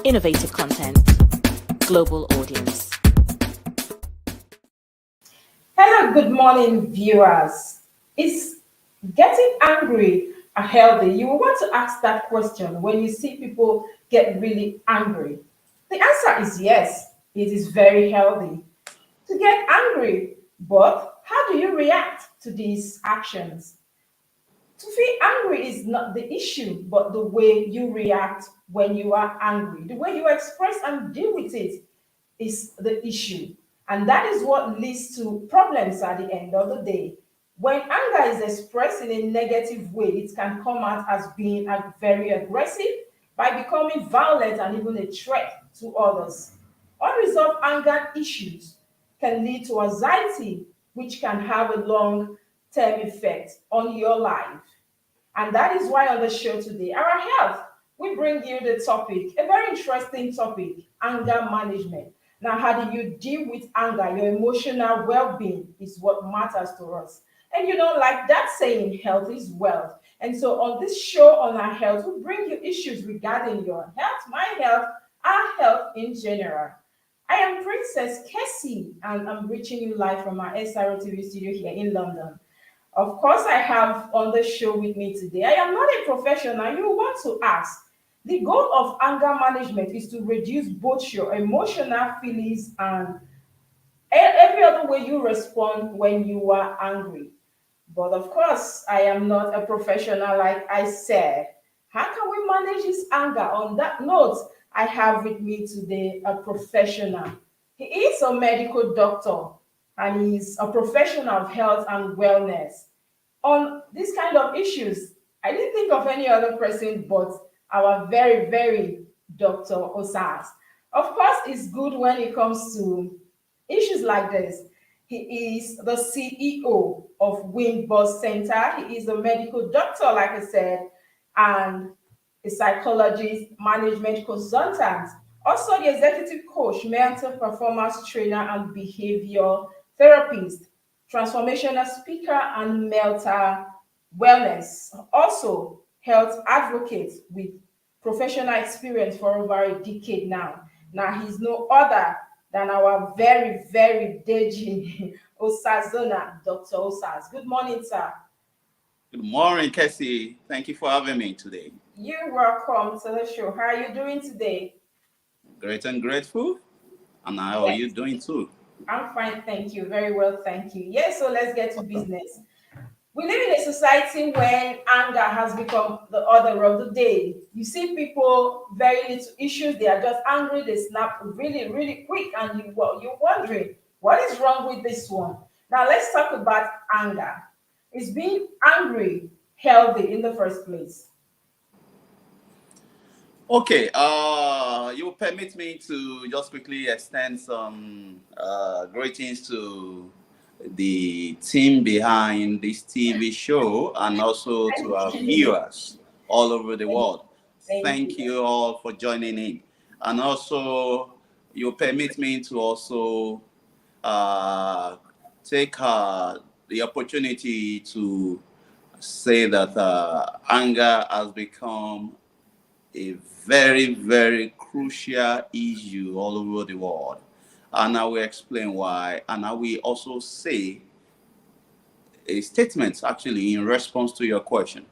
innovative content, global audience. Hello, good morning, viewers. Is getting angry healthy? You will want to ask that question when you see people get really angry. The answer is yes, it is very healthy to get angry. But how do you react to these actions? To feel angry is not the issue, but the way you react when you are angry. The way you express and deal with it is the issue. And that is what leads to problems at the end of the day. When anger is expressed in a negative way, it can come out as being very aggressive by becoming violent and even a threat to others. Unresolved anger issues can lead to anxiety, which can have a long term effect on your life. And that is why on the show today, our health, we bring you the topic, a very interesting topic, anger management. Now, how do you deal with anger? Your emotional well being is what matters to us. And you know, like that saying, health is wealth. And so on this show on our health, we bring you issues regarding your health, my health, our health in general. I am Princess Kessy, and I'm reaching you live from our SRO TV studio here in London. Of course, I have on the show with me today. I am not a professional. You want to ask. The goal of anger management is to reduce both your emotional feelings and every other way you respond when you are angry. But of course, I am not a professional, like I said. How can we manage this anger? On that note, I have with me today a professional. He is a medical doctor and he's a professional of health and wellness. On this kind of issues, I didn't think of any other person but our very, very Dr. Osas. Of course, it's good when it comes to issues like this. He is the CEO of WINBOX Center. He is a medical doctor, like I said, and a psychologist, management consultant, also the executive coach, mental performance trainer, and behavior therapist, transformational speaker, and mental wellness. Also, health advocate with professional experience for over a decade now. Now, he's no other than our very, very DEJI OSASONA, Dr. Osas. Good morning, sir. Good morning, Kessy. Thank you for having me today. You're welcome to the show. How are you doing today? Great and grateful. And how are you doing too? I'm fine, thank you. Very well, thank you. Yes, so let's get to business. We live in a society when anger has become the order of the day. You see people, very little issues, they are just angry, they snap really, really quick, and you're wondering, what is wrong with this one? Now, let's talk about anger. Is being angry healthy in the first place? Okay, you will permit me to just quickly extend some greetings to the team behind this TV show and also to our viewers all over the world. Thank you all for joining in. And also, you permit me to also take the opportunity to say that anger has become a very, very crucial issue all over the world. And I will explain why. And I will also say a statement actually in response to your question.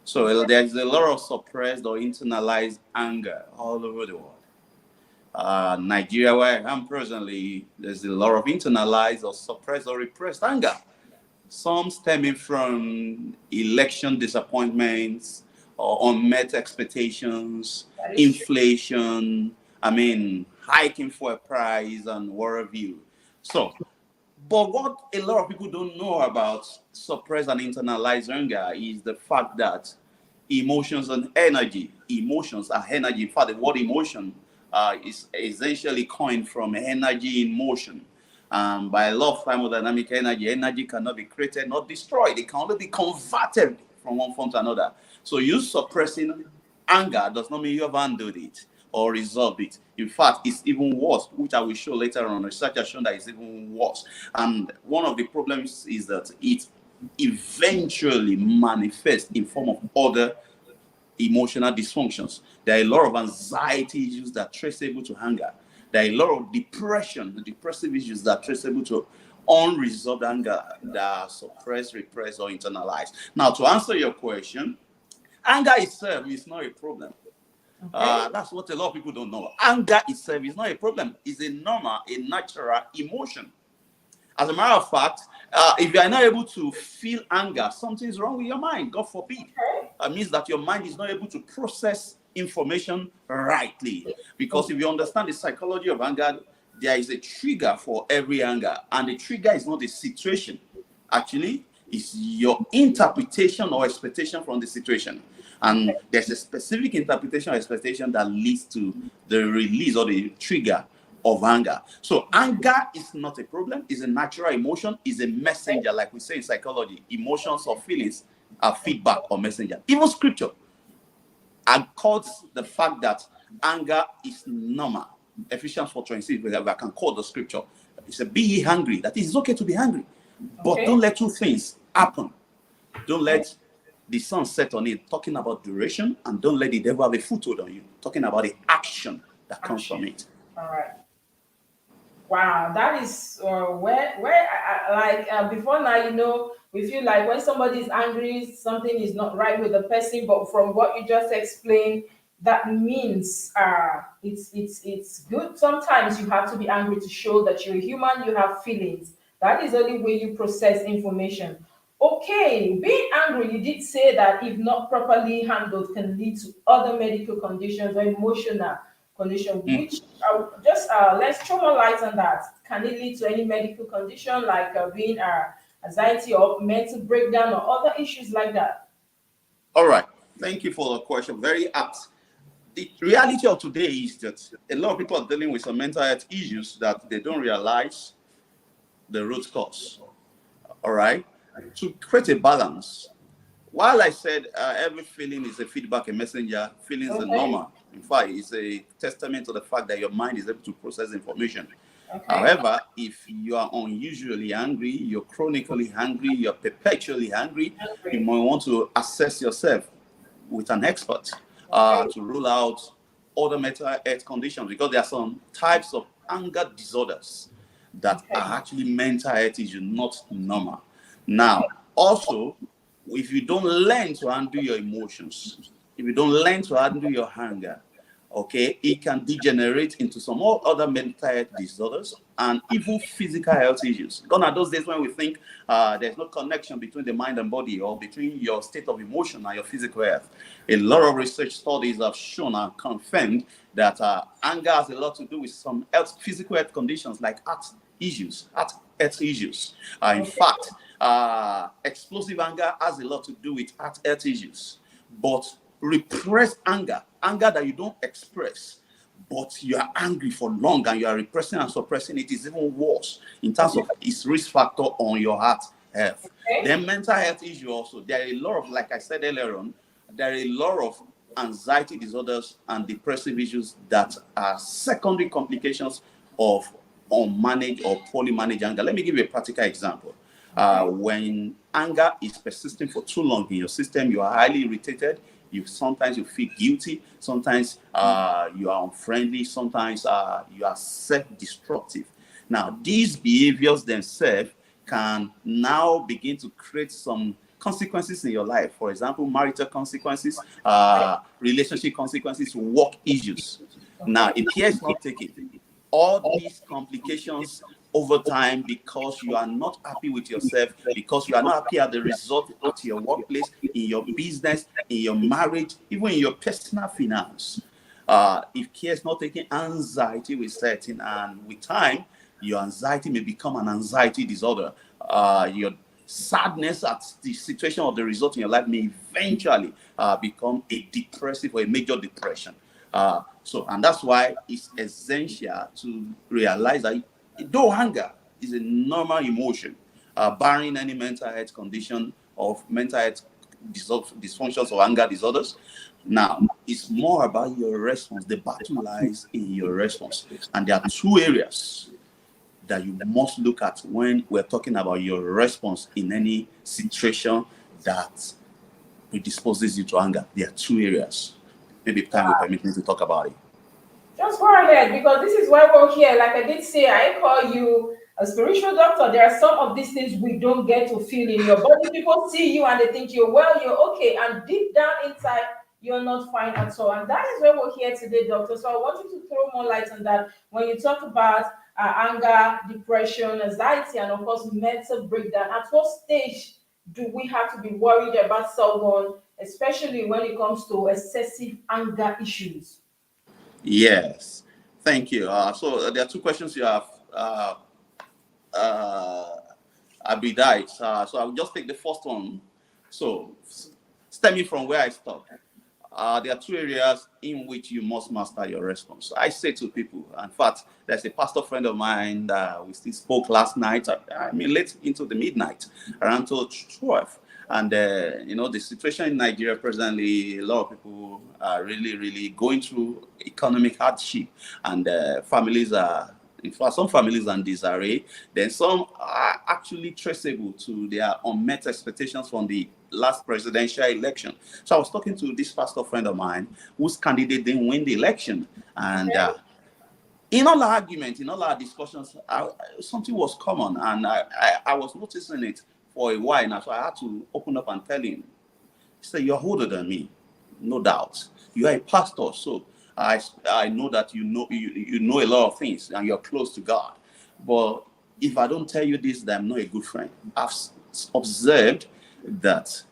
So there's a lot of suppressed or internalized anger all over the world. Nigeria, where I am presently, there's a lot of internalized or suppressed or repressed anger. Some stemming from election disappointments or unmet expectations, inflation, hiking for a price and what have you. So, but what a lot of people don't know about suppressed and internalized anger is the fact that emotions are energy. In fact, the word emotion is essentially coined from energy in motion. By law of thermodynamic energy, energy cannot be created, not destroyed. It can only be converted from one form to another. So you suppressing anger does not mean you have handled it or resolved it. In fact, it's even worse, which I will show later on. Research has shown that it's even worse. And one of the problems is that it eventually manifests in form of other emotional dysfunctions. There are a lot of anxiety issues that are traceable to anger. There are a lot of depression, depressive issues that are traceable to unresolved anger that are suppressed, repressed, or internalized. Now, to answer your question, anger itself is not a problem. Okay. That's what a lot of people don't know. Anger itself is not a problem. It's a normal, a natural emotion. As a matter of fact, if you are not able to feel anger, something's wrong with your mind. God forbid. Okay. That means that your mind is not able to process information rightly. Because if you understand the psychology of anger, there is a trigger for every anger, and the trigger is not a situation. Actually, it's your interpretation or expectation from the situation. And there's a specific interpretation or expectation that leads to the release or the trigger of anger. So anger is not a problem, it's a natural emotion, it's a messenger, like we say in psychology. Emotions or feelings are feedback or messenger. Even scripture accords the fact that anger is normal. Ephesians 4:26, I can quote the scripture. It says, be ye hungry. That is, it's okay to be hungry. But don't let two things happen. Don't let the sun set on it, talking about duration, and don't let the devil have a foothold on you, talking about the action that comes from it. All right. Wow, that is before now, we feel like when somebody is angry, something is not right with the person. But from what you just explained, that means it's good. Sometimes you have to be angry to show that you're human, you have feelings. That is the only way you process information. Okay, being angry, you did say that if not properly handled, can lead to other medical conditions or emotional condition. Which just let's throw more light on that. Can it lead to any medical condition like being anxiety or mental breakdown or other issues like that? All right. Thank you for the question. Very apt. The reality of today is that a lot of people are dealing with some mental health issues that they don't realize the root cause. All right. To create a balance, while I said every feeling is a feedback, a messenger, feelings are normal. In fact, it's a testament to the fact that your mind is able to process information. Okay. However, if you are unusually angry, you're chronically angry, you're perpetually angry, you might want to assess yourself with an expert to rule out other mental health conditions, because there are some types of anger disorders that are actually mental health issues, not normal. Now, also, if you don't learn to handle your emotions, if you don't learn to handle your anger, okay, it can degenerate into some other mental health disorders and even physical health issues. Gone are those days when we think there's no connection between the mind and body, or between your state of emotion and your physical health. A lot of research studies have shown and confirmed that anger has a lot to do with some physical health conditions like heart health issues. In fact, explosive anger has a lot to do with heart health issues. But repressed anger that you don't express, but you are angry for long and you are repressing and suppressing it, is even worse in terms of its risk factor on your heart health. Then mental health issue also. There are a lot of, like I said earlier on, there are a lot of anxiety disorders and depressive issues that are secondary complications of unmanaged or poorly managed anger. Let me give you a practical example. When anger is persisting for too long in your system, you are highly irritated. Sometimes you feel guilty. Sometimes you are unfriendly. Sometimes you are self-destructive. Now, these behaviors themselves can now begin to create some consequences in your life. For example, marital consequences, relationship consequences, work issues. Now, if care is not taken, all these complications over time, because you are not happy with yourself, because you are not happy at the result at your workplace, in your business, in your marriage, even in your personal finance. If care is not taken, anxiety will set in, and with time, your anxiety may become an anxiety disorder. Your sadness at the situation or the result in your life may eventually become a depressive or a major depression. And that's why it's essential to realize that though anger is a normal emotion, barring any mental health condition of mental health dysfunctions or anger disorders, now it's more about your response. The battle lies in your response. And there are two areas that you must look at when we're talking about your response in any situation that predisposes you to anger? There are two areas. Maybe time will permit me to talk about it. Just go ahead, because this is why we're here. Like I did say, I call you a spiritual doctor. There are some of these things we don't get to feel in your body. People see you and they think you're well, you're okay, and deep down inside, you're not fine at all. And that is why we're here today, doctor. So I want you to throw more light on that when you talk about anger, depression, anxiety, and of course, mental breakdown. At what stage do we have to be worried about someone, especially when it comes to excessive anger issues? Yes, thank you. So there are two questions you have. Abidai. So I'll just take the first one. So, stemming from where I stopped, there are two areas in which you must master your response. I say to people, in fact, there's a pastor friend of mine that we still spoke last night, late into the midnight, around 12. And, the situation in Nigeria presently, a lot of people are really, really going through economic hardship, and families are, in fact, some families are in disarray. Then some are actually traceable to their unmet expectations from the last presidential election. So I was talking to this pastor friend of mine whose candidate didn't win the election. And in all our arguments, in all our discussions, something was common. And I was noticing it for a while now. So I had to open up and tell him, he said, "You're older than me, no doubt. You are a pastor, so I know that you know a lot of things and you're close to God. But if I don't tell you this, then I'm not a good friend. I've observed that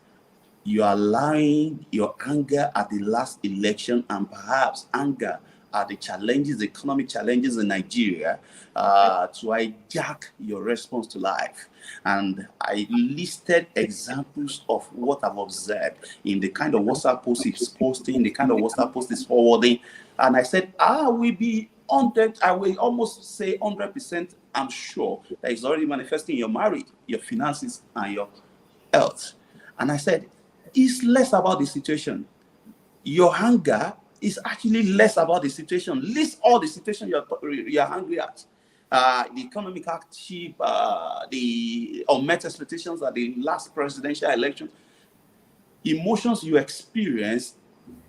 you are allowing your anger at the last election and perhaps anger at the challenges, the economic challenges in Nigeria, to hijack your response to life." And I listed examples of what I've observed in the kind of WhatsApp posts he's posting, the kind of WhatsApp posts he's forwarding. And I said, I will almost say 100%, I'm sure that it's already manifesting in your marriage, your finances, and your health. And I said, it's less about the situation. Your anger is actually less about the situation. List all the situations you're angry at. The economic hardship, the unmet expectations at the last presidential election. Emotions you experience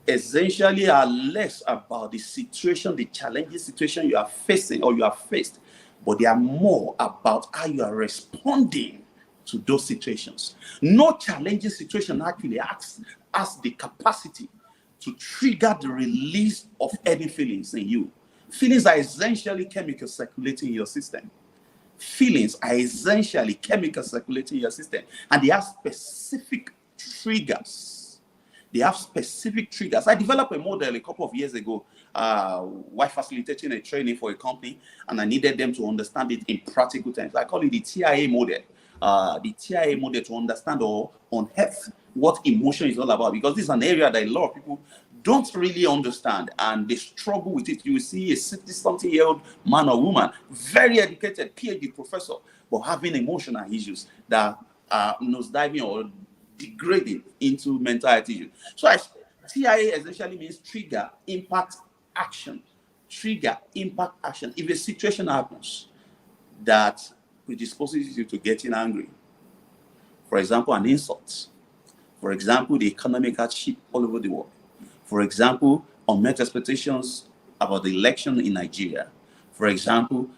essentially are less about the situation, the challenging situation you are facing or you are faced, but they are more about how you are responding to those situations. No challenging situation actually has the capacity to trigger the release of any feelings in you. Feelings are essentially chemicals circulating in your system. Feelings are essentially chemicals circulating in your system, and they have specific triggers. I developed a model a couple of years ago while facilitating a training for a company, and I needed them to understand it in practical terms. I call it the TIA model. The TIA model to understand or unearth what emotion is all about, because this is an area that a lot of people don't really understand and they struggle with it. You will see a 60-something-year-old man or woman, very educated, PhD professor, but having emotional issues that are nosediving or degrading into mental health issues. So TIA essentially means trigger, impact, action. Trigger, impact, action. If a situation happens that predisposes you to getting angry, for example, an insult, for example, the economic hardship all over the world, for example, unmet expectations about the election in Nigeria, for example,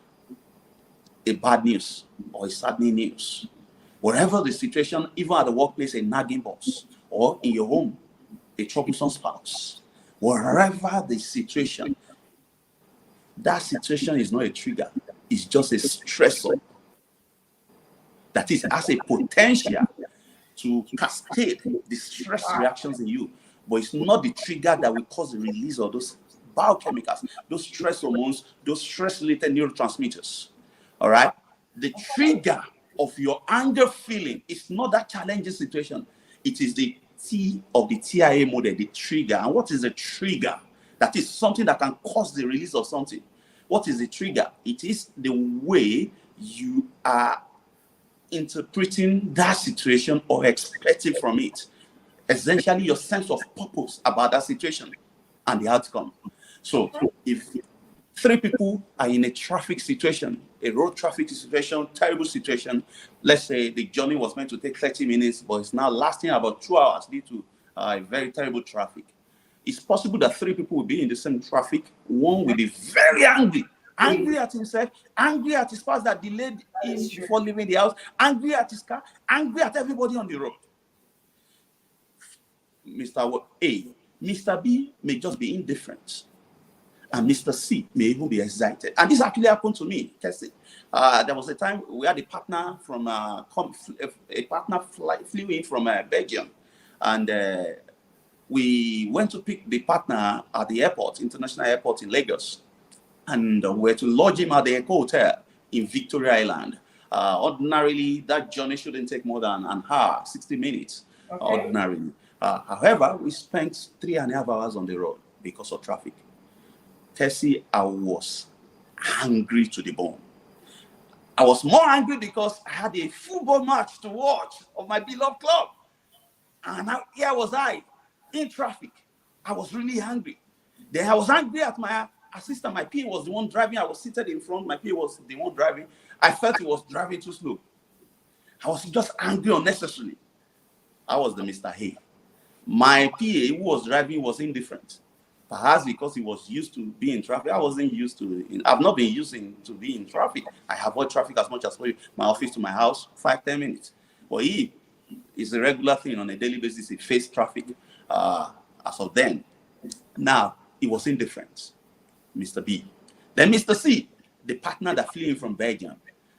a bad news or a saddening news, wherever the situation, even at the workplace, a nagging boss, or in your home, a troublesome spouse, wherever the situation, that situation is not a trigger, it's just a stressor. That is, has a potential to cascade the stress reactions in you, but it's not the trigger that will cause the release of those biochemicals, those stress hormones, those stress-related neurotransmitters. All right? The trigger of your anger feeling is not that challenging situation. It is the T of the TIA model, the trigger. And what is the trigger? That is something that can cause the release of something. What is the trigger? It is the way you are interpreting that situation or expecting from it. Essentially, your sense of purpose about that situation and the outcome. So, if 3 people are in a traffic situation, a road traffic situation, terrible situation, let's say the journey was meant to take 30 minutes, but it's now lasting about 2 hours due to very terrible traffic. It's possible that 3 people will be in the same traffic. One will be very angry at himself, angry at his spouse that delayed him before leaving the house, angry at his car, angry at everybody on the road. Mr. A, Mr. B may just be indifferent, and Mr. C may even be excited. And this actually happened to me, Kessy. There was a time we had a partner from flew in from Belgium, and we went to pick the partner at the airport, international airport in Lagos, and we were to lodge him at the Eco Hotel in Victoria Island. Ordinarily, that journey shouldn't take more than an hour, 60 minutes, ordinarily. However, we spent 3.5 hours on the road because of traffic. Kessy, I was angry to the bone. I was more angry because I had a football match to watch of my beloved club. And here was I, in traffic. I was really angry. Then I was angry at my assistant. My PA was the one driving. I was seated in front. My PA was the one driving. I felt he was driving too slow. I was just angry unnecessarily. I was the Mr. Hay. My PA who was driving was indifferent. Perhaps because he was used to being in traffic. I wasn't used to it. I've not been used to be in traffic. I avoid traffic as much as possible. My office to my house, 5-10 minutes. But he is a regular thing on a daily basis. He faced traffic as of then. Now, it was indifferent, Mr. B. Then Mr. C, the partner that flew in from Belgium.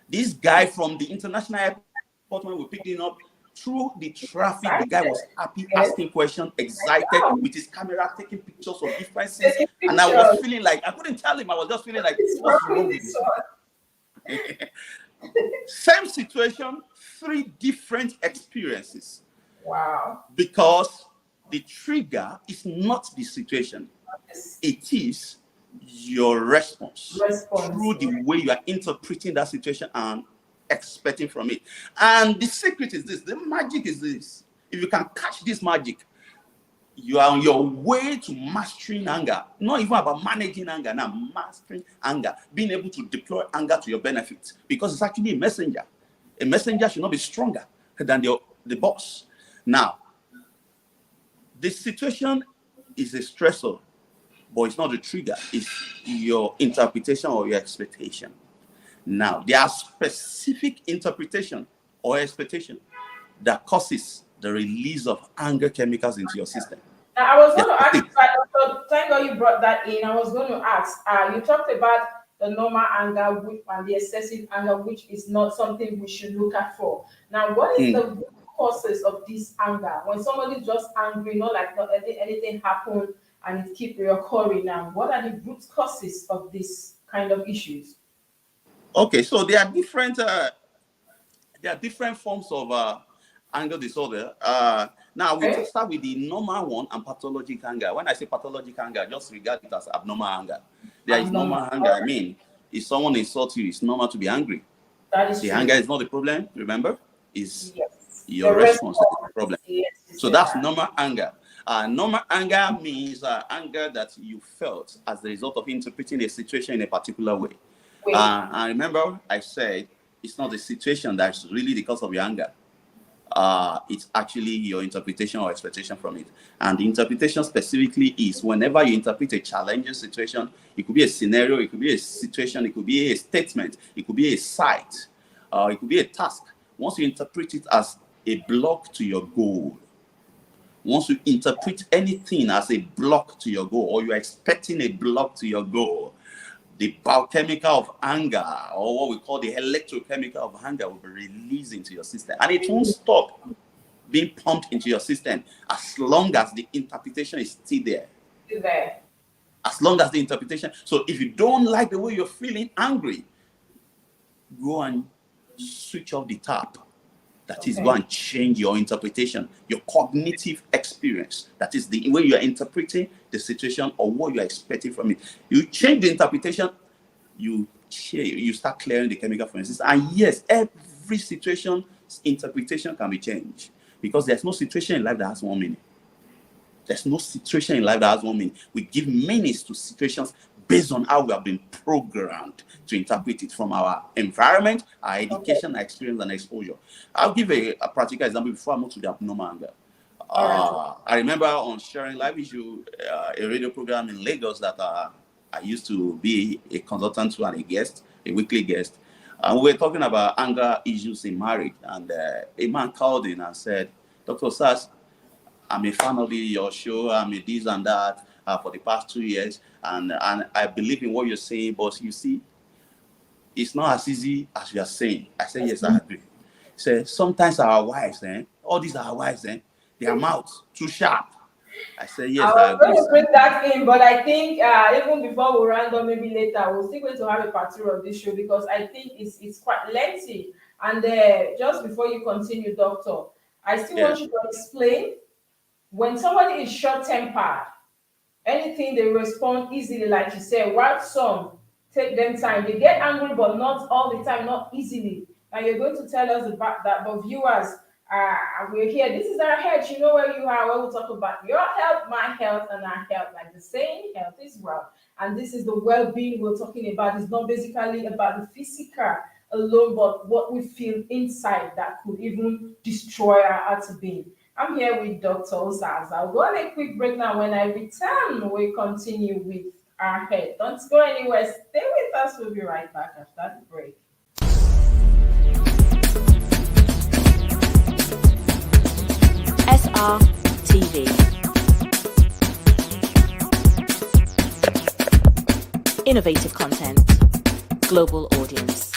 This guy from the international airport, when we picked him up, through the traffic, the guy was happy, asking questions, excited, with his camera, taking pictures of different scenes. And I was feeling like, I couldn't tell him, I was just feeling like, what's wrong with this? Same situation, 3 different experiences. Wow. Because the trigger is not the situation. It is your response through the way you are interpreting that situation and expecting from it. And the secret is this, the magic is this. If you can catch this magic, you are on your way to mastering anger. Not even about managing anger, now mastering anger, being able to deploy anger to your benefit, because it's actually a messenger. A messenger should not be stronger than the boss. Now, the situation is a stressor, but it's not the trigger. It's your interpretation or your expectation. Now, there are specific interpretation or expectation that causes the release of anger chemicals into your system. Now, I was going to ask you, so thank God you brought that in. I was going to ask, you talked about the normal anger and the excessive anger, which is not something we should look at for. Now, what is the root causes of this anger? When somebody is just angry, not anything happened and it keeps reoccurring now, what are the root causes of this kind of issues? Okay, so there are different forms of anger disorder. Now we start with the normal one and pathologic anger. When I say pathologic anger, just regard it as abnormal anger. There is normal anger. I mean, if someone insults you, it's normal to be angry. That is the true. anger is not the problem. Remember, is your response to the problem. So that's normal anger. Normal anger means anger that you felt as the result of interpreting a situation in a particular way. And remember, I said it's not the situation that's really the cause of your anger. It's actually your interpretation or expectation from it. And the interpretation specifically is whenever you interpret a challenging situation, it could be a scenario, it could be a situation, it could be a statement, it could be a site, it could be a task. Once you interpret it as a block to your goal, once you interpret anything as a block to your goal, or you're expecting a block to your goal, the biochemical of anger, or what we call the electrochemical of anger, will be released into your system. And it won't stop being pumped into your system as long as the interpretation is still there. As long as the interpretation. So if you don't like the way you're feeling angry, go and switch off the tap. That is, go and change your interpretation, your cognitive experience. That is the way you are interpreting the situation or what you are expecting from it. You change the interpretation, you start clearing the chemical from your system. And yes, every situation's interpretation can be changed, because there's no situation in life that has one meaning. There's no situation in life that has one meaning. We give meanings to situations based on how we have been programmed to interpret it from our environment, our education, our experience, and exposure. I'll give a practical example before I move to the abnormal anger. All right. I remember on Sharing Live Issue, a radio program in Lagos that I used to be a consultant to and a guest, a weekly guest. And we were talking about anger issues in marriage. And a man called in and said, Dr. Sas, I'm a fan of your show. I'm a this and that for the past 2 years. And I believe in what you're saying. But you see, it's not as easy as you are saying. I said, yes, I agree. He said, sometimes our wives, all these are our wives, their mouths too sharp. I said, yes, I I was agree, going to sir. bring that in, but I think even before we round up, maybe later, we're still going to have a part 2 of this show because I think it's quite lengthy. And just before you continue, Doctor, I still want Yes. you to explain when somebody is short-tempered, anything they respond easily, like you said, while some take them time. They get angry, but not all the time, not easily. Now you're going to tell us about that, but viewers, we're here. This is our head. You know where you are. Where we talk about your health, my health, and our health. Like the saying, health is wealth. And this is the well-being we're talking about. It's not basically about the physical alone, but what we feel inside that could even destroy our outer being. I'm here with Dr. Osas. I'll go on a quick break now. When I return, we continue with our head. Don't go anywhere. Stay with us. We'll be right back after the break. SRTV. Innovative content. Global audience.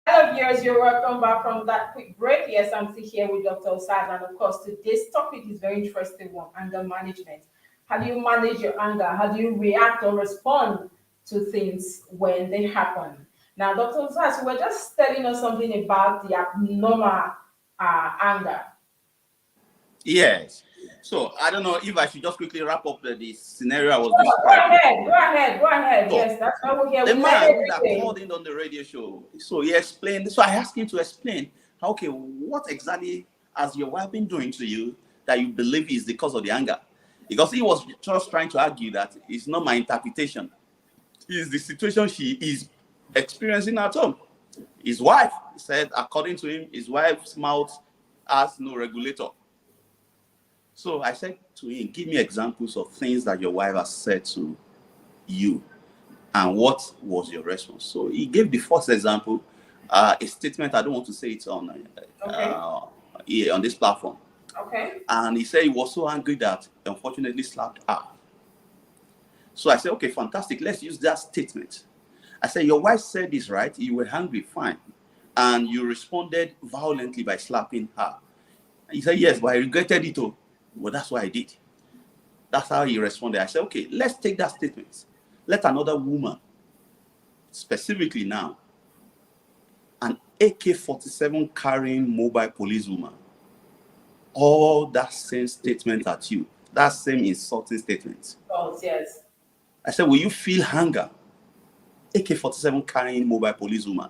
Hello, viewers. You're welcome back from that quick break. Yes, I'm still here with Dr. Osas. And of course, today's topic is very interesting one, anger management. How do you manage your anger? How do you react or respond to things when they happen? Now, Dr. Osas, you were just telling us something about the abnormal anger. Yes. So I don't know if I should just quickly wrap up the scenario I was Go describing. ahead, go ahead, go ahead. So, Yes, that's why we're here. the We man learn that everything. called in on the radio show, so he explained. So I asked him to explain, okay, what exactly has your wife been doing to you that you believe is the cause of the anger? Because he was just trying to argue that it's not my interpretation, it's the situation she is experiencing at home. His wife said, according to him, his wife's mouth has no regulator. So I said to him, give me examples of things that your wife has said to you. And what was your response? So he gave the first example, a statement. I don't want to say it on this platform. Okay. And he said he was so angry that he unfortunately slapped her. So I said, okay, fantastic. Let's use that statement. I said, your wife said this, right? You were angry, fine. And you responded violently by slapping her. He said, yes, but I regretted it all. Well, that's what I did. That's how he responded. I said, okay, let's take that statement. Let another woman, specifically now, an AK-47 carrying mobile police woman, all that same statement at you, that same insulting statement. Oh, yes. I said, will you feel anger? AK-47 carrying mobile police woman.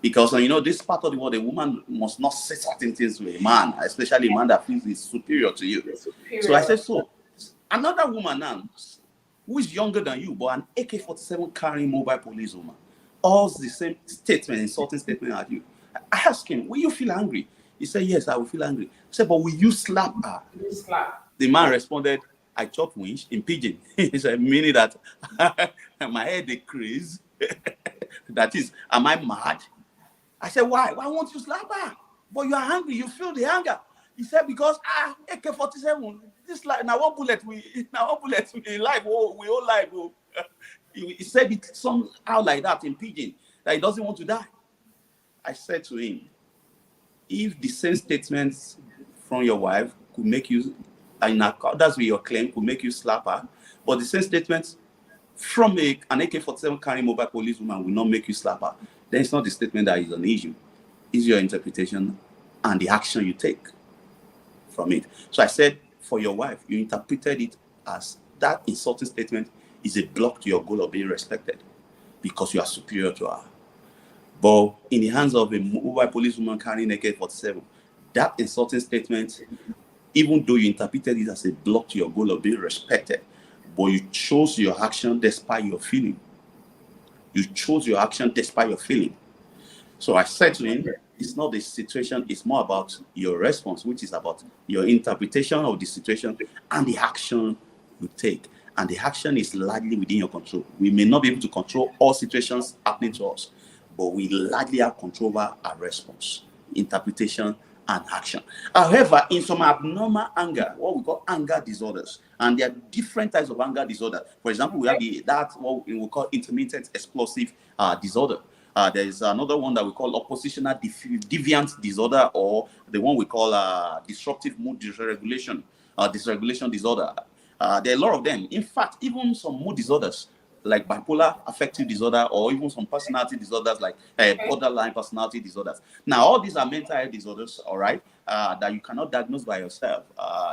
Because, this part of the world, a woman must not say certain things to a man, especially a man that feels he's superior to you. Superior. So I said, so another woman now, who is younger than you, but an AK-47 carrying mobile police woman, all the same statement, insulting statement at you. I asked him, will you feel angry? He said, yes, I will feel angry. I said, but will you slap her? You slap. The man responded, I chop winch in pidgin. He said, meaning that my head is crazy. That is, am I mad? I said, why? Why won't you slap her? But you are angry, you feel the anger. He said, because AK-47, this like now one bullet we live, we all live. He said it somehow like that in pidgin, that he doesn't want to die. I said to him, if the same statements from your wife could make you, in accordance with your claim, could make you slap her, but the same statements from an AK-47 carrying mobile police woman will not make you slap her, then it's not the statement that is an issue. It's your interpretation and the action you take from it. So I said, for your wife, you interpreted it as that insulting statement is a block to your goal of being respected because you are superior to her. But in the hands of a mobile police woman carrying AK-47, that insulting statement, even though you interpreted it as a block to your goal of being respected, but you chose your action despite your feeling. You chose your action despite your feeling. So I said to him, it's not the situation, it's more about your response, which is about your interpretation of the situation and the action you take. And the action is largely within your control. We may not be able to control all situations happening to us, but we largely have control over our response, interpretation, and action. However, in some abnormal anger, what we call anger disorders, and there are different types of anger disorder. For example, we have what we call intermittent explosive disorder. There is another one that we call oppositional deviant disorder, or the one we call disruptive mood dysregulation disorder. There are a lot of them. In fact, even some mood disorders like bipolar affective disorder, or even some personality disorders like borderline personality disorders. Now, all these are mental health disorders, all right, that you cannot diagnose by yourself.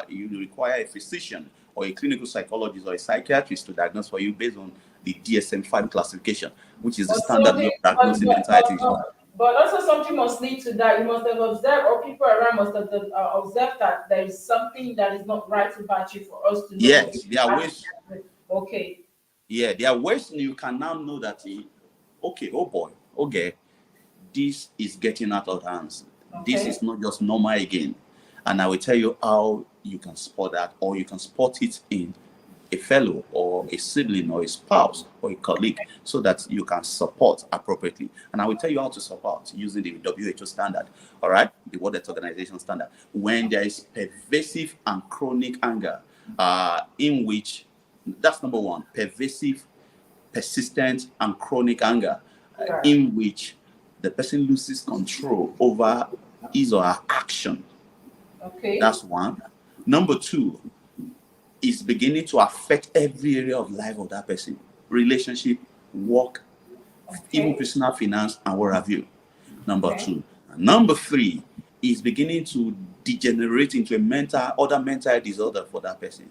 You require a physician or a clinical psychologist or a psychiatrist to diagnose for you based on the DSM-5 classification, which is the standard way of diagnosing mental health issues. But also something must lead to that. You must have observed, or people around must have observed that there is something that is not right about you for us to know. Yes, there are ways. Okay. Yeah, there are ways you can now know that, okay, oh boy, okay, this is getting out of hands. Okay. This is not just normal again. And I will tell you how you can spot that, or you can spot it in a fellow or a sibling or a spouse or a colleague, so that you can support appropriately. And I will tell you how to support using the WHO standard, all right, the World Health Organization standard, when there is pervasive and chronic anger, in which, that's number one, pervasive, persistent, and chronic anger, in which the person loses control over his or her action. Okay. That's one. Number two, is beginning to affect every area of life of that person, relationship, work, even personal finance, and what have you. Number two. Number three is beginning to degenerate into a other mental disorder for that person.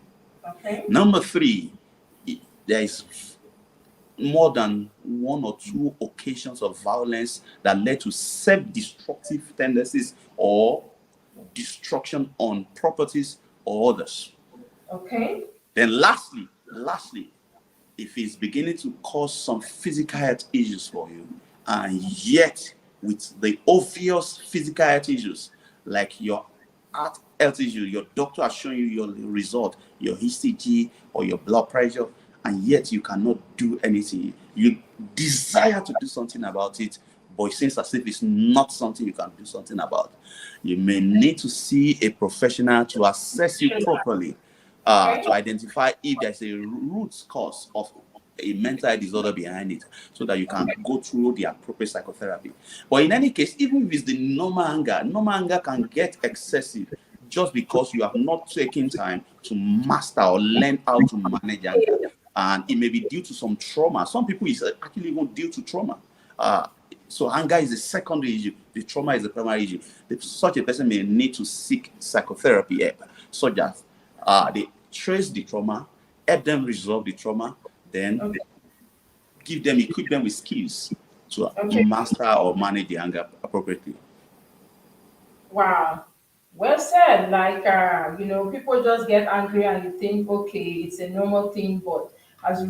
Okay. Number three, there is more than one or two occasions of violence that led to self-destructive tendencies or destruction on properties or others. Okay. Then lastly, if it's beginning to cause some physical health issues for you, and yet with the obvious physical health issues, like your heart health issue, your doctor has shown you your result, your ECG or your blood pressure, and yet you cannot do anything. You desire to do something about it, but it seems as if it's not something you can do something about. You may need to see a professional to assess you properly, to identify if there's a root cause of a mental disorder behind it, so that you can go through the appropriate psychotherapy. But in any case, even if it's the normal anger can get excessive just because you have not taken time to master or learn how to manage anger. And it may be due to some trauma. Some people is actually even due to trauma. So anger is a secondary issue. The trauma is the primary issue. Such a person may need to seek psychotherapy help, such as they trace the trauma, help them resolve the trauma, then equip them with skills to master or manage the anger appropriately. Wow. Well said. Like, people just get angry and you think, okay, it's a normal thing. But as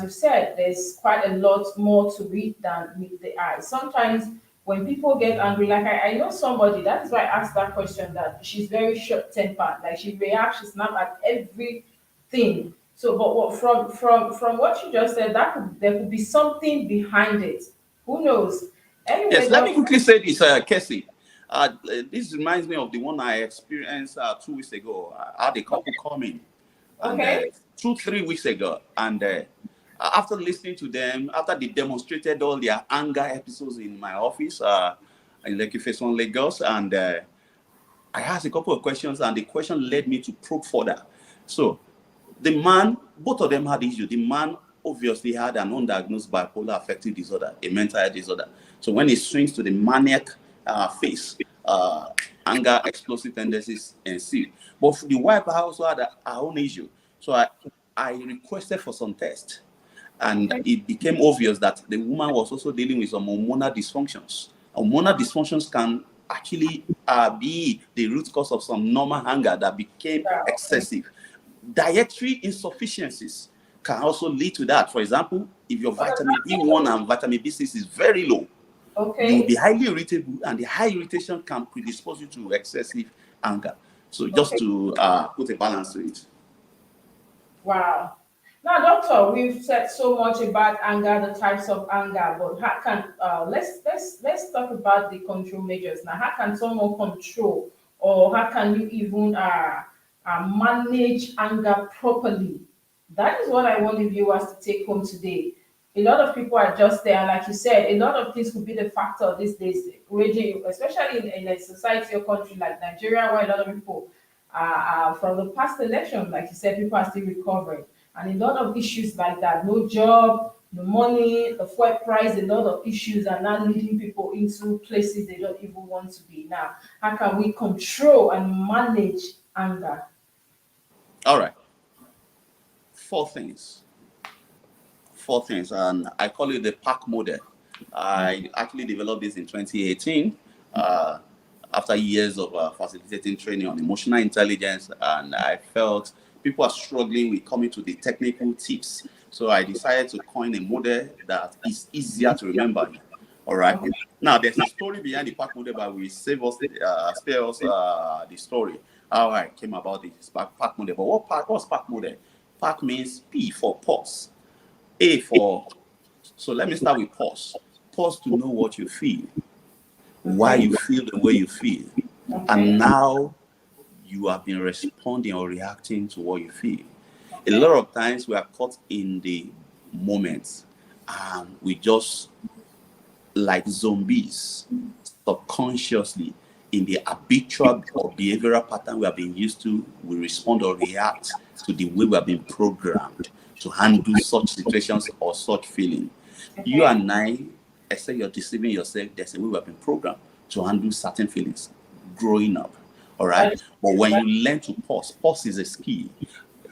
you said, there's quite a lot more to it than meet the eye. Sometimes when people get angry, like I know somebody, that is why I asked that question, that she's very short-tempered. Like she reacts, she snaps at everything. So, but from what you just said, there could be something behind it. Who knows? Anyway, yes, let me quickly say this, Kessy. This reminds me of the one I experienced 2 weeks ago. I had a couple coming, and 2-3 weeks ago, and after listening to them, after they demonstrated all their anger episodes in my office in Lekki Phase 1 Lagos, and I asked a couple of questions, and the question led me to probe further. So the man, both of them had issues. The man obviously had an undiagnosed bipolar affective disorder, a mental health disorder. So when it swings to the maniac phase, anger, explosive tendencies ensue. But for the wife, I also had her own issue. So I requested for some tests, and it became obvious that the woman was also dealing with some hormonal dysfunctions. Hormonal dysfunctions can actually be the root cause of some normal anger that became excessive. Dietary insufficiencies can also lead to that. For example, if your vitamin B1 and vitamin B6 is very low, You will be Okay. highly irritable, and the high irritation can predispose you to excessive anger. So just Okay. to put a balance to it. Wow. Now, doctor, we've said so much about anger, the types of anger, but how can let's talk about the control measures now. How can someone control, or how can you even manage anger properly? That is what I want the viewers to take home today. A lot of people are just there, and like you said, a lot of things could be the factor these days, raging, especially in a society or country like Nigeria, where a lot of people from the past election, like you said, people are still recovering, and a lot of issues like that. No job, no money, the fuel price, a lot of issues are now leading people into places they don't even want to be. Now, how can we control and manage anger? All right. Four things. Four things, and I call it the PAC model. I actually developed this in 2018 after years of facilitating training on emotional intelligence, and I felt people are struggling with coming to the technical tips. So I decided to coin a model that is easier to remember. All right. Okay. Now, there's a story behind the PAC model, but we spare us the story, how I came about this PAC model. But what's PAC model? PAC means P for pause. A for, so let me start with pause. Pause to know what you feel, why Okay. you feel the way you feel, Okay. and now you have been responding or reacting to what you feel. A Okay. lot of times we are caught in the moment and we just, like zombies, subconsciously, in the habitual or behavioral pattern we have been used to, we respond or react to the way we have been programmed to handle such situations or such feeling. You Okay. and I, except you're deceiving yourself, there's a way we have been programmed to handle certain feelings growing up. All right. That is But when that- you learn to pause is a skill.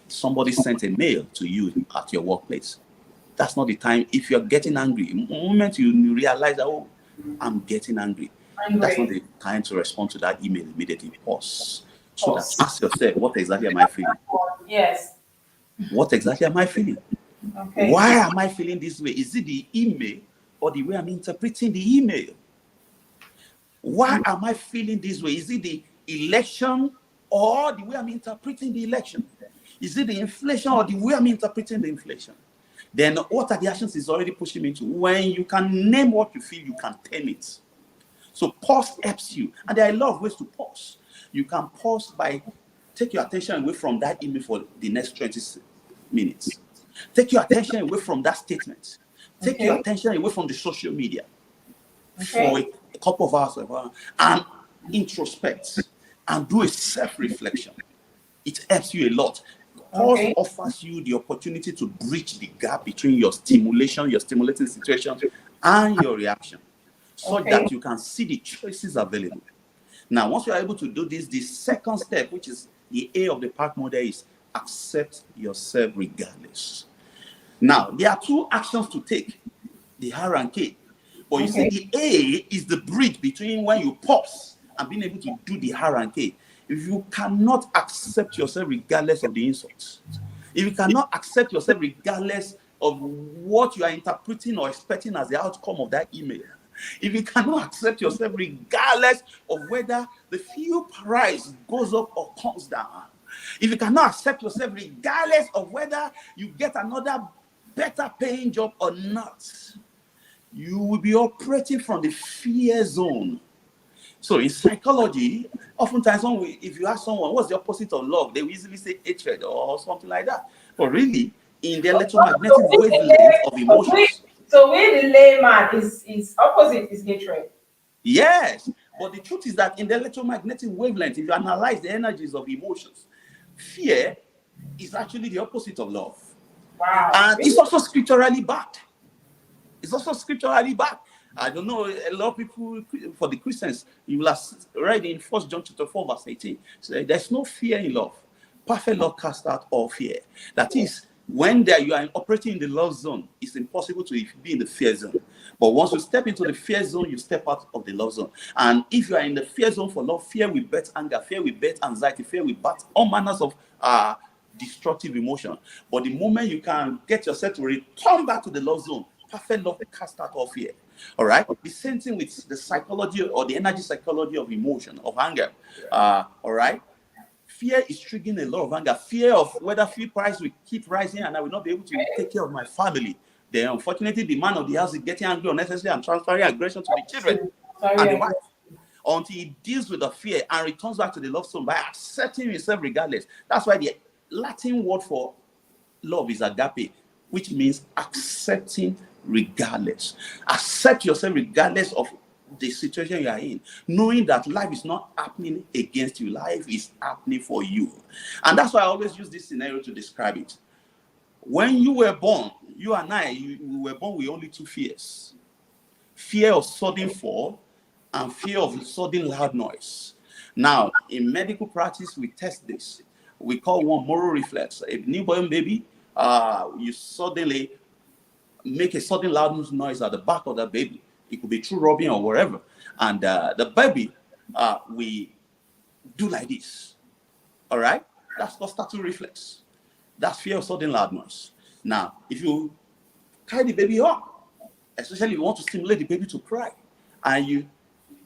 Somebody sent a mail to you at your workplace. That's not the time. If you're getting angry, the moment you realize that, oh, I'm getting angry, that's not angry. the time to respond to that email immediately. Pause. So that Pause. ask yourself, what exactly am I feeling? Yes. What exactly am I feeling? Okay. Why am I feeling this way? Is it the email or the way I'm interpreting the email? Why am I feeling this way? Is it the election or the way I'm interpreting the election? Is it the inflation or the way I'm interpreting the inflation? Then what are the actions is already pushing me to? When you can name what you feel, you can turn it. So pause helps you. And there are a lot of ways to pause. You can pause by take your attention away from that email for the next 20 minutes. Take your attention away from that statement. Take your Okay. attention away from the social media for Okay. a couple of hours and introspect and do a self-reflection. It helps you a lot. Pause Okay. offers you the opportunity to bridge the gap between your stimulation, your stimulating situation, and your reaction, so Okay. that you can see the choices available. Now, once you are able to do this, the second step, which is the A of the PAC model, is accept yourself regardless. Now, there are two actions to take, the R and K. But you see, Okay. the A is the bridge between when you pause and being able to do the R and K. If you cannot accept yourself regardless of the insults, if you cannot accept yourself regardless of what you are interpreting or expecting as the outcome of that email, if you cannot accept yourself regardless of whether the fuel price goes up or comes down, if you cannot accept yourself regardless of whether you get another better paying job or not, you will be operating from the fear zone. So in psychology, oftentimes if you ask someone what's the opposite of love, they will easily say hatred or something like that. But really, in the electromagnetic So we, the wavelength lay- of emotions, so we the layman is opposite is hatred. yes. But the truth is that in the electromagnetic wavelength, if you analyze the energies of emotions, fear is actually the opposite of love. Wow. And it's also scripturally backed. It's also scripturally backed. I don't know, a lot of people, for the Christians, you will have read in 1 John chapter 4, verse 18. So there's no fear in love. Perfect love casts out all fear. That is, when you are operating in the love zone, it's impossible to be in the fear zone. But once you step into the fear zone, you step out of the love zone. And if you are in the fear zone for love, fear will birth anger, fear will birth anxiety, fear will birth all manners of destructive emotion. But the moment you can get yourself to return back to the love zone, perfect love cast out all fear. All right. The same thing with the psychology or the energy psychology of emotion, of anger. All right. Fear is triggering a lot of anger. Fear of whether fuel price will keep rising and I will not be able to take care of my family. Then, unfortunately, the man of the house is getting angry unnecessarily and transferring aggression to the children and the wife until he deals with the fear and returns back to the love zone by accepting himself regardless. That's why the Latin word for love is agape, which means accepting regardless. Accept yourself regardless of the situation you are in, knowing that life is not happening against you, life is happening for you. And that's why I always use this scenario to describe it. When you were born, you and I, we were born with only two fears: fear of sudden fall and fear of sudden loud noise. Now, in medical practice, we test this. We call one moral reflex. A newborn baby, you suddenly make a sudden loud noise at the back of the baby. It could be through rubbing or whatever. And the baby, we do like this. All right? That's called status reflex. That's fear of sudden loud noise. Now, if you carry the baby up, especially if you want to stimulate the baby to cry, and you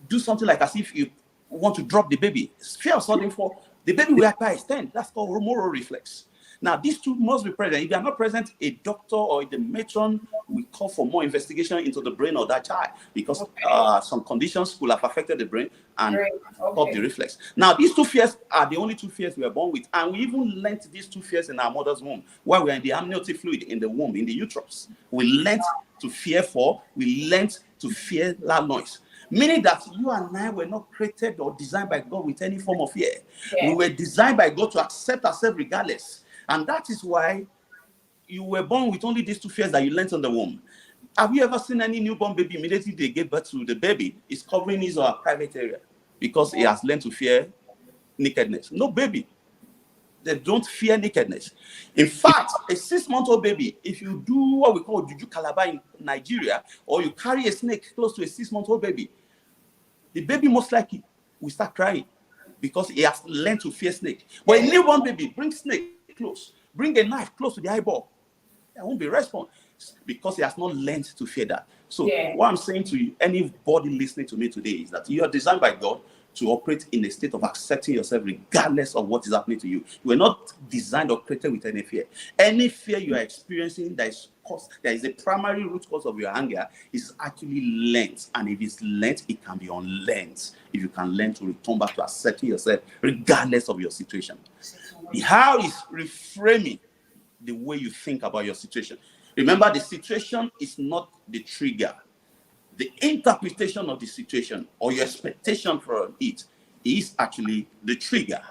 do something like as if you want to drop the baby, fear of sudden fall, the baby will extend. That's called moral reflex. Now, these two must be present. If they are not present, a doctor or the matron will call for more investigation into the brain of that child because some conditions could have affected the brain and stop the reflex. Now, these two fears are the only two fears we are born with, and we even learned these two fears in our mother's womb while we are in the amniotic fluid in the womb, in the uterus. We learned to fear fall. We learned to fear loud noise. Meaning that you and I were not created or designed by God with any form of fear. We were designed by God to accept ourselves regardless. And that is why you were born with only these two fears that you learned in the womb. Have you ever seen any newborn baby immediately they gave birth to the baby is covering his or her private area because he has learned to fear nakedness? No baby. They don't fear nakedness. In fact, a 6-month-old baby, if you do what we call juju calabar in Nigeria, or you carry a snake close to a 6-month-old baby, the baby most likely will start crying because he has learned to fear snake. But a newborn baby, bring snake close, bring a knife close to the eyeball, there won't be response because he has not learned to fear that. So what I'm saying to you, anybody listening to me today, is that you are designed by God to operate in a state of accepting yourself regardless of what is happening to you. You are not designed or created with any fear. Any fear you are experiencing that is a primary root cause of your anger is actually learned. And if it's learned, it can be unlearned. If you can learn to return back to accepting yourself regardless of your situation. The how is reframing the way you think about your situation. Remember, the situation is not the trigger. The interpretation of the situation or your expectation from it is actually the trigger.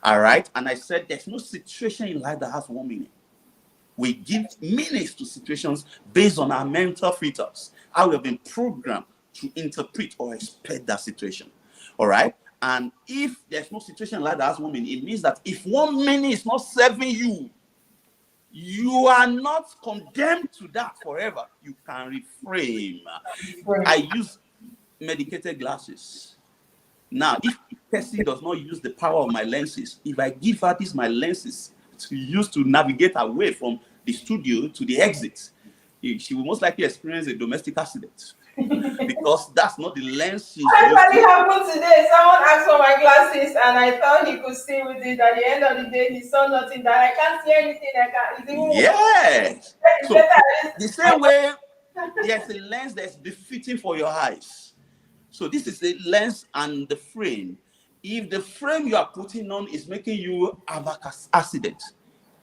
All right? And I said there's no situation in life that has one meaning. We give meanings to situations based on our mental filters, how we have been programmed to interpret or expect that situation. All right? And if there's no situation in life that has one meaning, it means that if one meaning is not serving you, you are not condemned to that forever. You can reframe. I use medicated glasses. Now, if Kessy does not use the power of my lenses, if I give her my lenses to use to navigate away from the studio to the exit, she will most likely experience a domestic accident. Because that's not the lens she's actually happened today. Someone asked for my glasses and I thought he could see with it. At the end of the day, he saw nothing. That I can't see anything. Yes. So the same way there's a lens that's befitting for your eyes. So this is the lens and the frame. If the frame you are putting on is making you have an accident,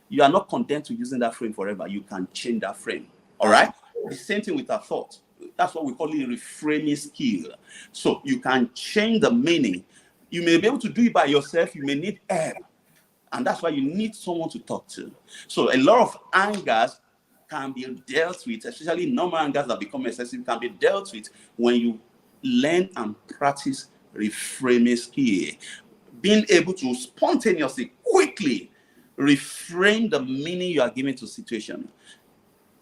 you are not condemned to using that frame forever. You can change that frame. All right? The same thing with our thought. That's what we call a reframing skill. So you can change the meaning. You may be able to do it by yourself. You may need help. And that's why you need someone to talk to. So a lot of angers can be dealt with, especially normal angers that become excessive, can be dealt with when you learn and practice reframing skill. Being able to spontaneously, quickly reframe the meaning you are giving to situation.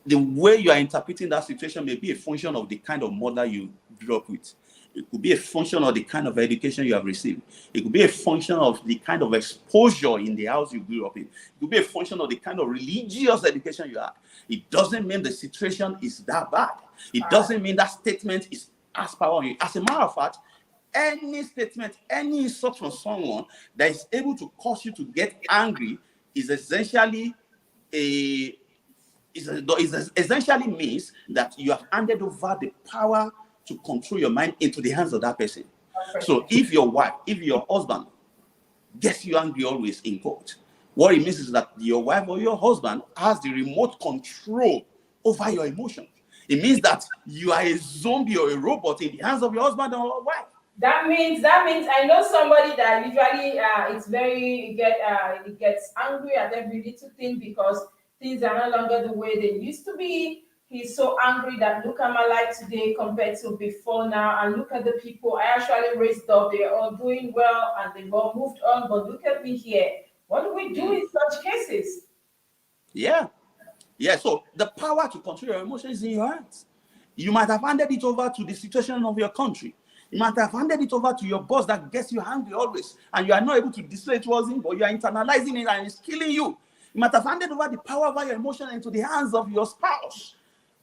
The way you are interpreting that situation may be a function of the kind of mother you grew up with. It could be a function of the kind of education you have received. It could be a function of the kind of exposure in the house you grew up in. It could be a function of the kind of religious education you had. It doesn't mean the situation is that bad. It doesn't mean that statement is as power on you. As a matter of fact, any statement, any insult from someone that is able to cause you to get angry is essentially essentially means that you have handed over the power to control your mind into the hands of that person. So if your wife, if your husband gets you angry always in court, what it means is that your wife or your husband has the remote control over your emotions. It means that you are a zombie or a robot in the hands of your husband or wife. That means I know somebody that usually it gets angry at every little thing because things are no longer the way they used to be. He's so angry that look at my life today compared to before now, and look at the people I actually raised up. They're all doing well and they've all moved on, but look at me here. What do we do in such cases? Yeah. So the power to control your emotions is in your hands. You might have handed it over to the situation of your country. You might have handed it over to your boss that gets you angry always, and you are not able to display it towards him, but you are internalizing it and it's killing you. You might have handed over the power over your emotion into the hands of your spouse.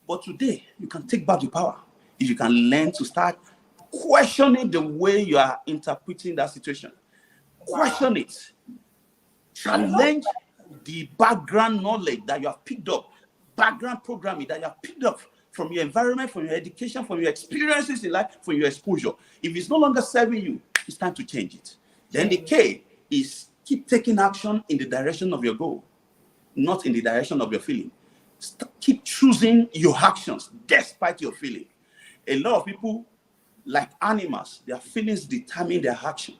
But today, you can take back the power if you can learn to start questioning the way you are interpreting that situation. Question it. Challenge the background knowledge that you have picked up, background programming that you have picked up from your environment, from your education, from your experiences in life, from your exposure. If it's no longer serving you, it's time to change it. Then the K is keep taking action in the direction of your goal, not in the direction of your feeling. Keep choosing your actions despite your feeling. A lot of people, like animals, their feelings determine their action.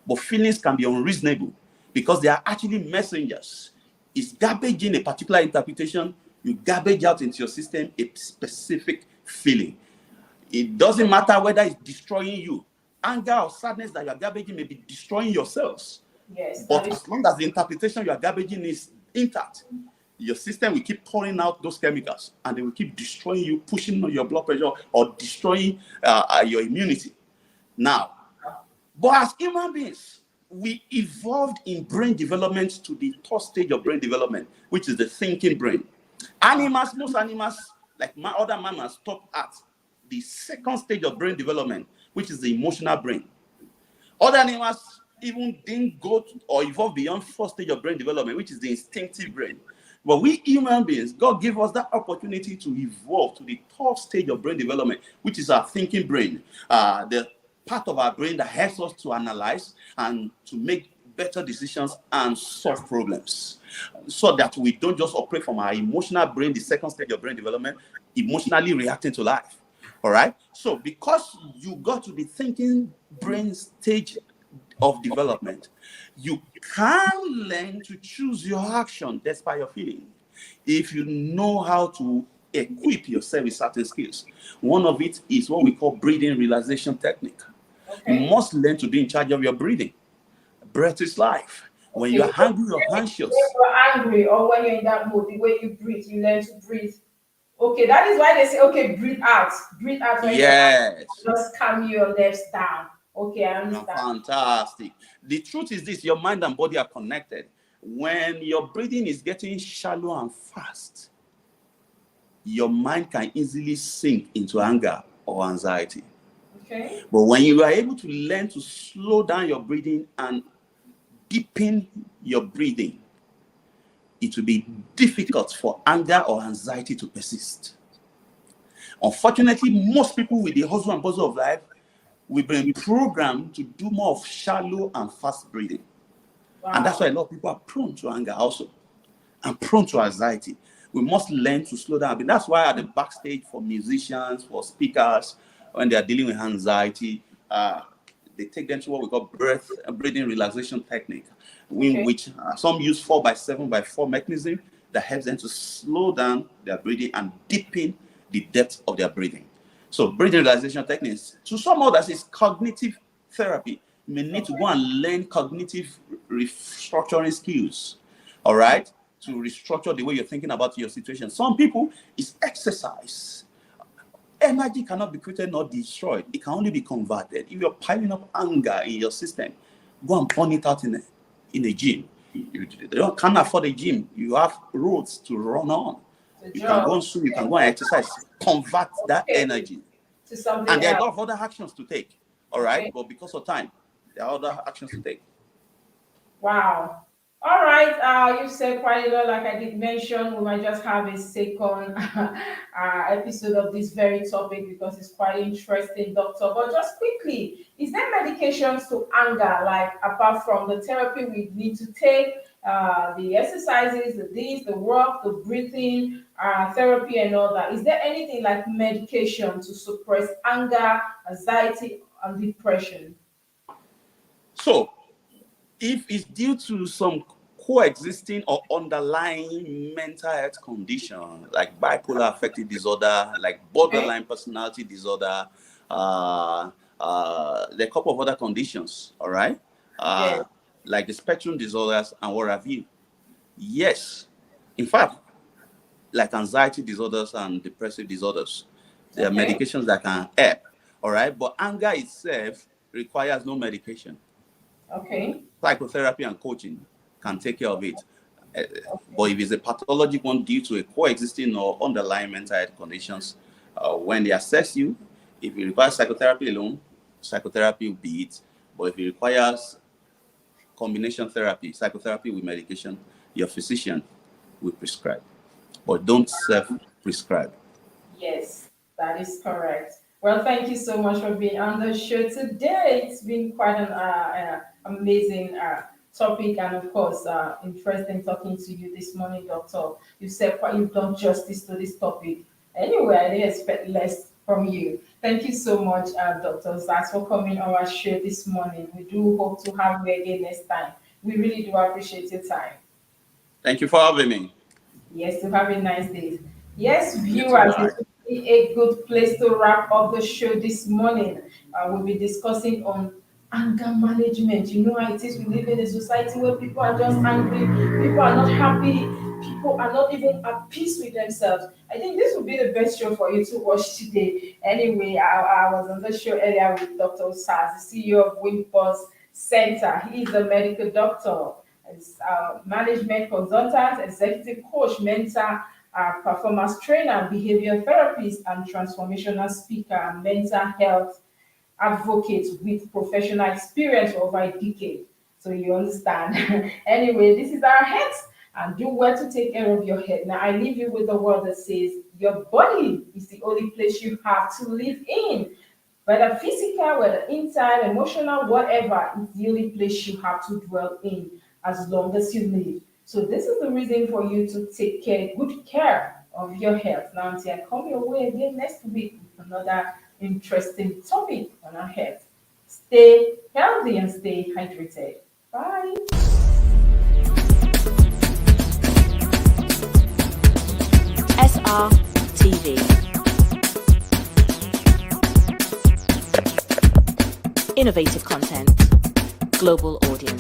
But feelings can be unreasonable because they are actually messengers. It's garbage in a particular interpretation. You garbage out into your system a specific feeling. It doesn't matter whether it's destroying you. Anger or sadness that you are garbaging may be destroying yourselves. Yes. But as long as the interpretation you are garbaging is intact, your system will keep pouring out those chemicals and they will keep destroying you, pushing your blood pressure or destroying your immunity. Now, but as human beings, we evolved in brain development to the third stage of brain development, which is the thinking brain. Most animals, like other mammals, stop at the second stage of brain development, which is the emotional brain. Other animals even didn't go or evolve beyond first stage of brain development, which is the instinctive brain. But we human beings, God gave us that opportunity to evolve to the third stage of brain development, which is our thinking brain, the part of our brain that helps us to analyze and to make better decisions and solve problems, so that we don't just operate from our emotional brain, the second stage of brain development, emotionally reacting to life. All right. So because you got to the thinking brain stage of development, you can learn to choose your action despite your feeling if you know how to equip yourself with certain skills. One of it is what we call breathing realization technique. You must learn to be in charge of your breathing. Breath is life. When you're hungry or anxious, when you're angry or when you're in that mood, the way you breathe, you learn to breathe. Okay, that is why they say, okay, breathe out. Breathe out when you're angry. Just calm your nerves down. Okay, I understand. Fantastic. The truth is this: your mind and body are connected. When your breathing is getting shallow and fast, your mind can easily sink into anger or anxiety. Okay. But when you are able to learn to slow down your breathing and deepen your breathing, it will be difficult for anger or anxiety to persist. Unfortunately, most people with the hustle and bustle of life, we've been programmed to do more of shallow and fast breathing. Wow. And that's why a lot of people are prone to anger also and prone to anxiety. We must learn to slow down. And that's why at the backstage for musicians, for speakers, when they are dealing with anxiety, they take them to what we call breathing relaxation technique, which some use 4x7x4 mechanism that helps them to slow down their breathing and deepen the depth of their breathing. So breathing relaxation techniques. To some others, is cognitive therapy. You may need to go and learn cognitive restructuring skills, all right, to restructure the way you're thinking about your situation. Some people, it's exercise. energy cannot be created nor destroyed. It can only be converted. If you're piling up anger in your system, go and burn it out in a gym. You can't afford a gym. You have roads to run on. You can go and swim. You can go and exercise. Convert that energy. To something And there are a else. lot of other actions to take. All right. Okay. But because of time, there are other actions to take. Wow. All right. You said quite a lot. Like I did mention, we might just have a second episode of this very topic because it's quite interesting, doctor. But just quickly, is there medications to anger, like apart from the therapy we need to take, the exercises, the work, the breathing, therapy, and all that? Is there anything like medication to suppress anger, anxiety, and depression? So, if it's due to some coexisting or underlying mental health condition like bipolar affective disorder, like borderline personality disorder, there are a couple of other conditions, all right? Yes. Like the spectrum disorders and what have you. Yes. In fact, like anxiety disorders and depressive disorders, there are medications that can help, all right? But anger itself requires no medication. Okay. Psychotherapy and coaching can take care of it. But if it's a pathologic one due to a coexisting or underlying mental health conditions, when they assess you, if it requires psychotherapy alone, psychotherapy will be it. But if it requires combination therapy, psychotherapy with medication, your physician will prescribe. But don't self-prescribe. Yes, that is correct. Well, thank you so much for being on the show today. It's been quite an amazing topic, and of course, interesting talking to you this morning, Doctor. You said you've done justice to this topic. Anyway, I didn't expect less from you. Thank you so much, Dr. Zas, for coming on our show this morning. We do hope to have you again next time. We really do appreciate your time. Thank you for having me. Yes, to have a nice day. Yes, viewers, it will be a good place to wrap up the show this morning. We'll be discussing on anger management. You know how it is. We live in a society where people are just angry, people are not happy, people are not even at peace with themselves. I think this will be the best show for you to watch today. Anyway, I was on the show earlier with Dr. Osas, the CEO of WINBOX Center. He is a medical doctor, management consultant, executive coach, mentor, performance trainer, behavior therapist, and transformational speaker, and mental health advocate with professional experience for over a decade. So you understand. Anyway, this is our health, and do well to take care of your head. Now, I leave you with the word that says your body is the only place you have to live in. Whether physical, whether inside, emotional, whatever, it's the only place you have to dwell in as long as you live. So this is the reason for you to take good care of your health. Now, until I come your way again next week with another interesting topic on our health. Stay healthy and stay hydrated. Bye. SRTV. Innovative content. Global audience.